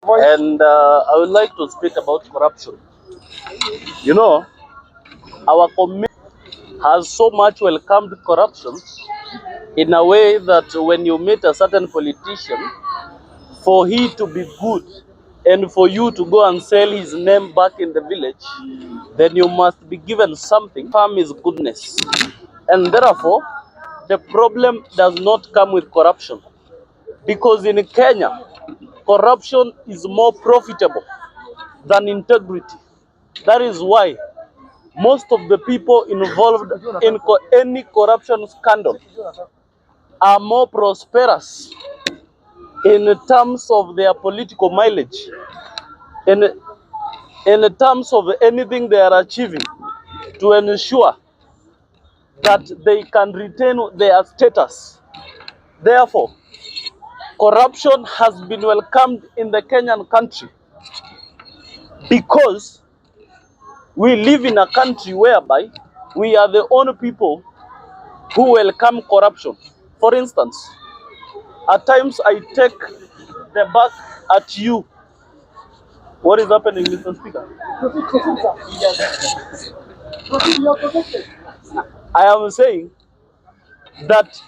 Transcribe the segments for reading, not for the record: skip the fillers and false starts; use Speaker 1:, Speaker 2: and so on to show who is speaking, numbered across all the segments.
Speaker 1: And I would like to speak about corruption. You know, our community has so much welcomed corruption in a way that when you meet a certain politician, for he to be good and for you to go and sell his name back in the village, then you must be given something. Farm is goodness. And therefore, the problem does not come with corruption. Because in Kenya, corruption is more profitable than integrity. That is why most of the people involved in any corruption scandal are more prosperous in terms of their political mileage, in, in terms of anything they are achieving to ensure that they can retain their status. Therefore, corruption has been welcomed in the Kenyan country because we live in a country whereby we are the only people who welcome corruption. For instance, at times I take the back at you. What is happening, Mr. Speaker? I am saying that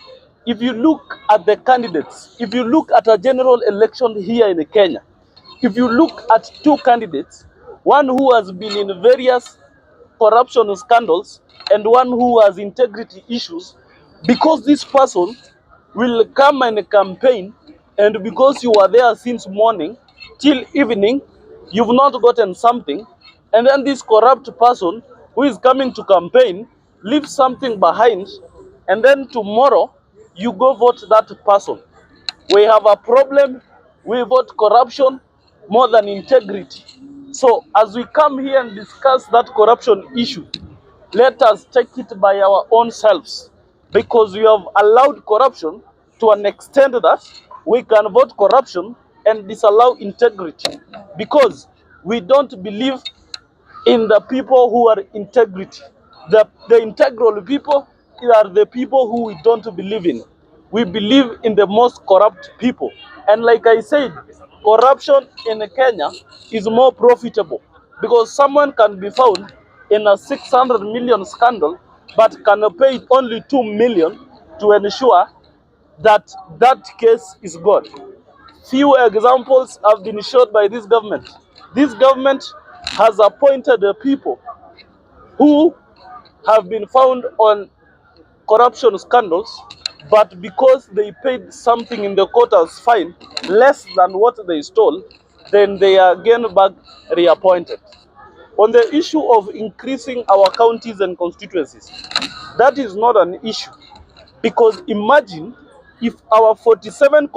Speaker 1: if you look at the candidates, if you look at a general election here in Kenya, if you look at two candidates, one who has been in various corruption scandals and one who has integrity issues, because this person will come and campaign, and because you are there since morning till evening, you've not gotten something, and then this corrupt person who is coming to campaign leaves something behind, and then tomorrow you go vote that person. We have a problem. We vote corruption more than integrity. So as we come here and discuss that corruption issue, let us take it by our own selves, because we have allowed corruption to an extent that we can vote corruption and disallow integrity, because we don't believe in the people who are integrity. The integral people are the people who we don't believe in. We believe in the most corrupt people. And like I said, corruption in Kenya is more profitable, because someone can be found in a 600 million scandal but can pay only 2 million to ensure that that case is gone. Few examples have been showed by this government. This government has appointed the people who have been found on corruption scandals, but because they paid something in the court as fine, less than what they stole, then they are again back reappointed. On the issue of increasing our counties and constituencies, that is not an issue, because imagine if our 47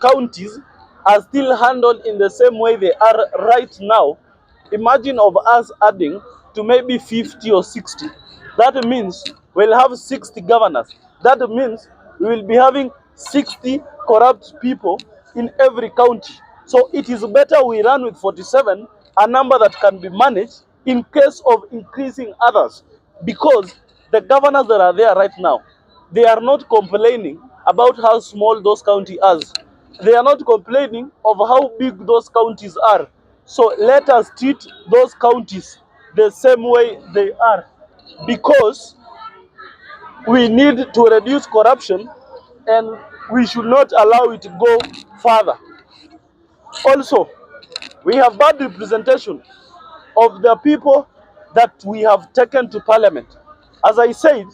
Speaker 1: counties are still handled in the same way they are right now. Imagine of us adding to maybe 50 or 60. That means we'll have 60 governors. That means we will be having 60 corrupt people in every county. So it is better we run with 47, a number that can be managed in case of increasing others, because the governors that are there right now, they are not complaining about how small those counties are. They are not complaining of how big those counties are. So let us treat those counties the same way they are, because we need to reduce corruption and we should not allow it to go further. Also, we have bad representation of the people that we have taken to parliament. As I said,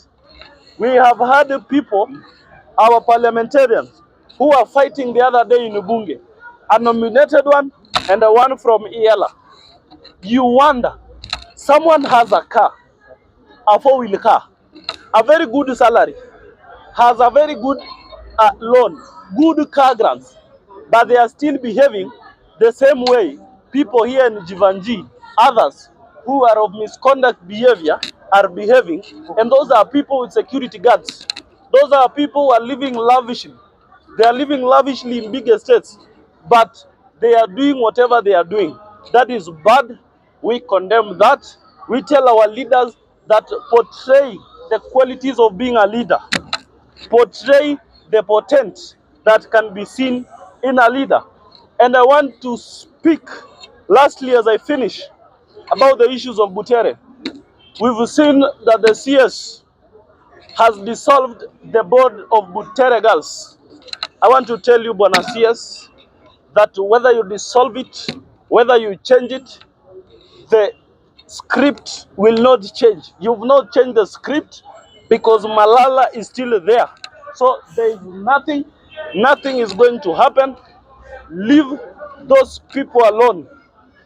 Speaker 1: we have had people, our parliamentarians, who are fighting the other day in Ubunge, a nominated one and a one from Iela. You wonder, someone has a car, a four-wheel car, a very good salary, has a very good loan, good car grants, but they are still behaving the same way people here in Jivanji, others who are of misconduct behavior, are behaving, and those are people with security guards. Those are people who are living lavishly. They are living lavishly in big estates, but they are doing whatever they are doing. That is bad. We condemn that. We tell our leaders that portray the qualities of being a leader, portray the potent that can be seen in a leader. And I want to speak, lastly, as I finish, about the issues of Butere. We've seen that the CS has dissolved the board of Butere girls. I want to tell you, Bwana CS, that whether you dissolve it, whether you change it, the script will not change. You've not changed the script because Malala is still there. So there is nothing is going to happen. Leave those people alone,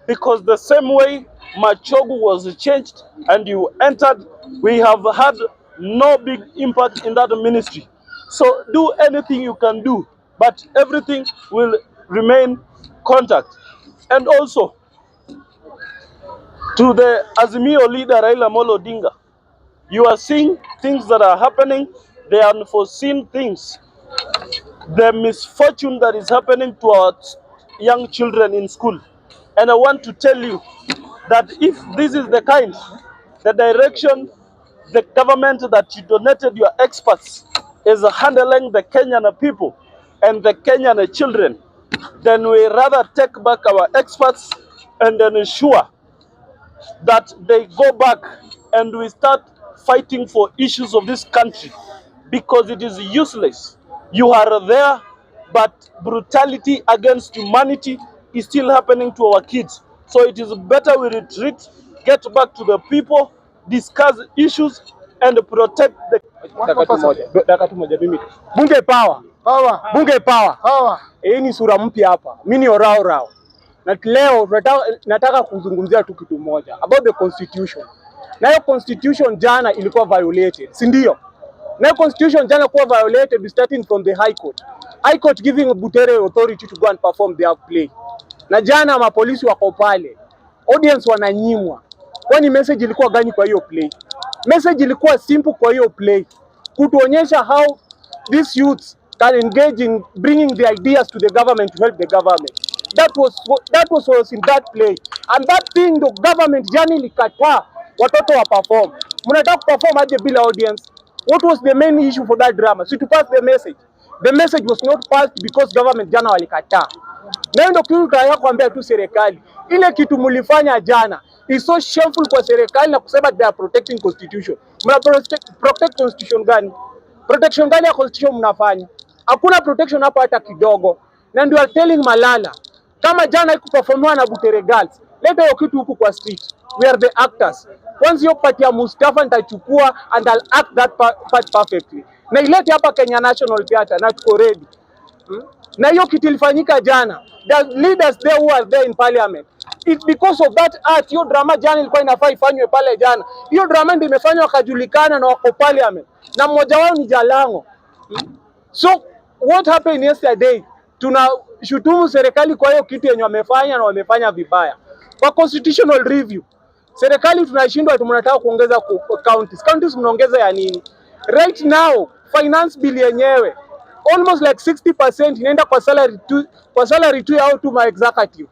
Speaker 1: because the same way Machogu was changed and you entered, we have had no big impact in that ministry. So do anything you can do, but everything will remain contact. And also, to the Azimio leader Raila Amolo Odinga, you are seeing things that are happening, they are unforeseen things. The misfortune that is happening to our young children in school. And I want to tell you that if this is the direction, the government that you donated your experts is handling the Kenyan people and the Kenyan children, then we rather take back our experts and then ensure that they go back and we start fighting for issues of this country, because it is useless. You are there, but brutality against humanity is still happening to our kids. So it is better we retreat, get back to the people, discuss issues, and protect the...
Speaker 2: Dakika tu moja mimi. Bunge power. Bunge power. Hii ni sura mpya hapa. Mimi ni orao. Na leo nataka kuzungumzia tu kitu moja about the constitution. Na hiyo constitution jana ilikuwa violated, si ndio? Na hiyo constitution jana kuwa violated starting from the high court. High court giving Butere authority to go and perform their play. Na jana mapolisi wako pale. Audience wananyimwa. Kwani message ilikuwa gani kwa hiyo play? Message ilikuwa simple kwa hiyo play. Kutuonyesha how these youths can engage in bringing the ideas to the government to help the government. That was in that play. And that thing the government jani likataa watoto wa perform. Mnataka perform aje bila audience? What was the main issue for that drama? So to pass the message. The message was not passed because government jana walikataa. Na ndio kitu tunataka kuambia tu serikali. Ile kitu mlifanya jana is so shameful kwa serikali na kusema they are protecting constitution. Mna protect constitution gani? Protection gani ya constitution mnafanya? Hakuna protection hapo hata kidogo. Na ndio telling Malala kama jana ikuperformiwa na Butere girls, leta hiyo kitu huku kwa street. We are the actors. Once hiyo part ya Mustafa nitachukua and I'll act that part perfectly. Na ilete hapa Kenya National Theatre na tuko ready. Na hiyo kitu ilifanyika jana. The leaders there who are there in parliament. It's because of that art, hiyo drama jana ilikuwa inafaa ifanywe pale jana. Hiyo drama ndio imefanywa wakajulikana na wako parliament. Na mmoja wao ni Jalango. So what happened yesterday? Tunashutumu serikali kwa hiyo kitu yenye wamefanya na wamefanya vibaya. Kwa constitutional review, serikali tunashindwa tunataka kuongeza counties. Counties mnaongeza ya nini? Right now, finance bill yenyewe almost like 60% inaenda kwa salary tu ya tu ma executive.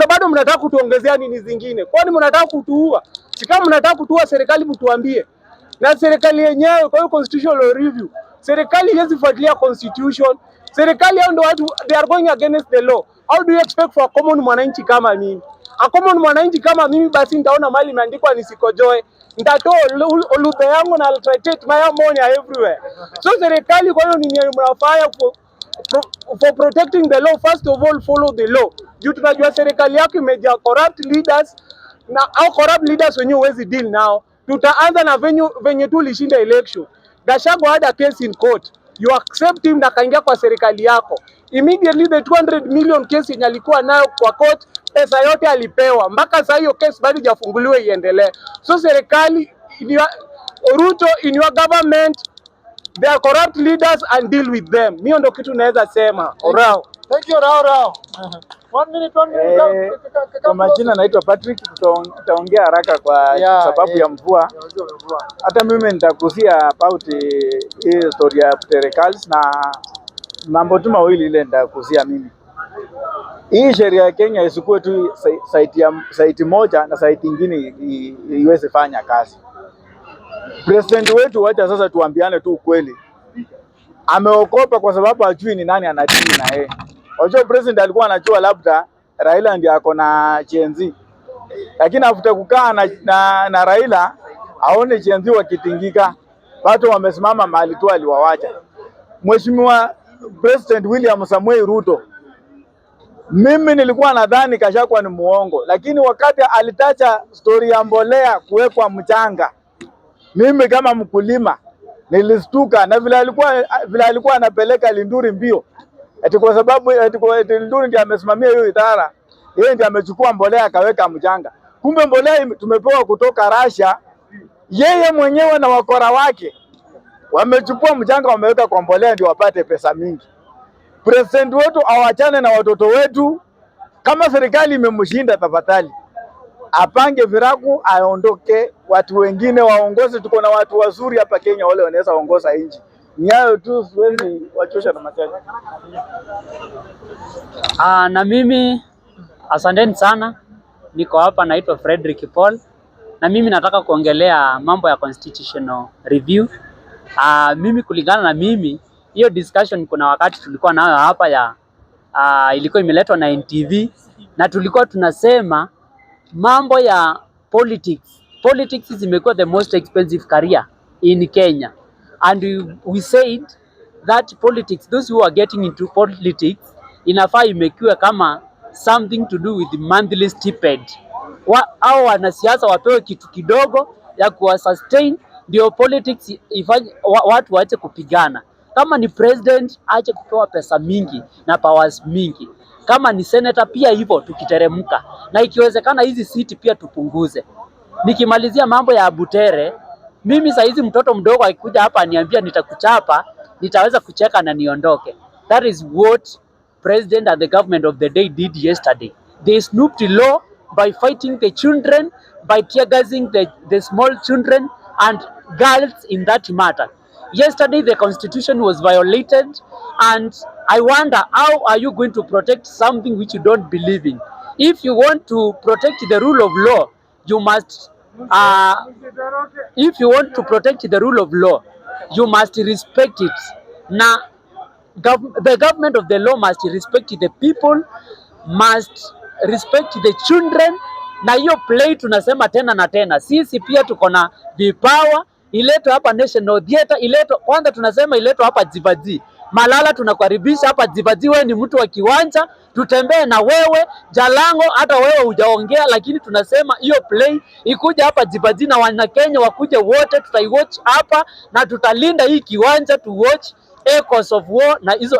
Speaker 2: Bado mnataka kutuongezea nini zingine? Kwani mnataka kutuua? Si kama mnataka kutuua serikali mtuambie. Na serikali yenyewe kwa hiyo constitutional review, serikali haiwezi fuatilia constitution. Serikali hao ndio watu they are going against the law. How do you expect for a common mwananchi kama mimi? A common mwananchi kama mimi basi nitaona mali imeandikwa nisikojoe. Nitatoa lugha yangu na alternate my ammonia everywhere. So serikali kwa hiyo nini mnafanya for protecting the law? First of all, follow the law. Juu tunajua serikali yako imejaa corrupt leaders na au corrupt leaders wenyewe huwezi deal nao. Tutaanza na venye tu lishinda election. Gachagua had a case in court. You accept him na kaingia kwa serikali yako. Immediately the 200 million case yenye alikuwa nayo kwa court, pesa yote alipewa. Mpaka sasa hiyo case bado hajafunguliwa iendelee. So serikali, Ruto in your government, they are corrupt leaders and deal with them. Mimi ndio kitu naweza sema. Orao.
Speaker 3: Thank you, Rao. 1 minute.
Speaker 4: Kwa majina naitwa Patrick, tutaongea haraka kwa sababu ya mvua. Hata mimi nitagusia about hii story ya Butere girls na mambo tu mawili ile nitagusia mimi. Hii sheria ya Kenya isikuwe tu site moja na site nyingine iweze fanya kazi. President wetu wacha sasa tuambiane tu ukweli. Ameokopa kwa sababu hajui ni nani anatii na yeye. Wajua president alikuwa anajua labda Raila ndiye ako na Genz. Lakini afuta kukaa na Raila aone Genz wakitingika, watu wamesimama mahali tu aliwawacha. Mheshimiwa President William Samuel Ruto, mimi nilikuwa nadhani Gachagua ni muongo, lakini wakati alitacha story ya mbolea kuwekwa mchanga, mimi kama mkulima nilistuka, na vile alikuwa anapeleka Linduri mbio, eti kwa sababu eti Linduri ndiye amesimamia hiyo idara, yeye ndiye amechukua mbolea akaweka mchanga. Kumbe mbolea tumepewa kutoka Russia, yeye mwenyewe na wakora wake wamechukua mchanga wameweka kwa mbolea ndio wapate pesa mingi. President wetu awachane na watoto wetu. Kama serikali imemshinda, tafadhali apange viraku aondoke, watu wengine waongoze. Tuko na watu wazuri hapa Kenya wale wanaweza ongoza nchi. Nyayo tu, siwezi wachosha na machache.
Speaker 5: Na mimi asanteni sana. Niko hapa naitwa Frederick Paul, na mimi nataka kuongelea mambo ya constitutional review. Mimi kulingana na mimi, hiyo discussion kuna wakati tulikuwa nayo hapa ya ilikuwa imeletwa na NTV, na tulikuwa tunasema mambo ya politics. Politics zimekuwa the most expensive career in Kenya, and we said that politics, those who are getting into politics, inafaa imekiwa kama something to do with monthly stipend. Au wanasiasa wapewe kitu kidogo ya kuwa sustain, ndio politics ifanye watu waache kupigana. Kama ni president aache kupewa pesa mingi na powers mingi. Kama ni senator pia hivyo tukiteremka, na ikiwezekana hizi siti pia tupunguze. Nikimalizia mambo ya Butere, mimi saa hizi mtoto mdogo akikuja hapa aniambia nitakuchapa, nitaweza kucheka na niondoke. That is what president and the government of the day did yesterday. They snooped low by fighting the children, by tear gassing the small children and girls in that matter. Yesterday the constitution was violated, and I wonder, how are you going to protect something which you don't believe in? If you want to protect the rule of law, you must if you want to protect the rule of law, you must respect it. Now the government of the law must respect the people, must respect the children. Na hiyo play tunasema tena na tena, sisi pia tuko na vipawa. Iletwe hapa National Theatre, iletwe kwanza, tunasema iletwe hapa Jibaji. Malala tunakaribisha hapa Jibaji, wewe ni mtu wa kiwanja, tutembee na wewe. Jalango hata wewe hujaongea, lakini tunasema hiyo play ikuja hapa Jibaji na wana Kenya wakuje wote, tutaiwatch hapa na tutalinda hii kiwanja, to watch Echoes of War na hizo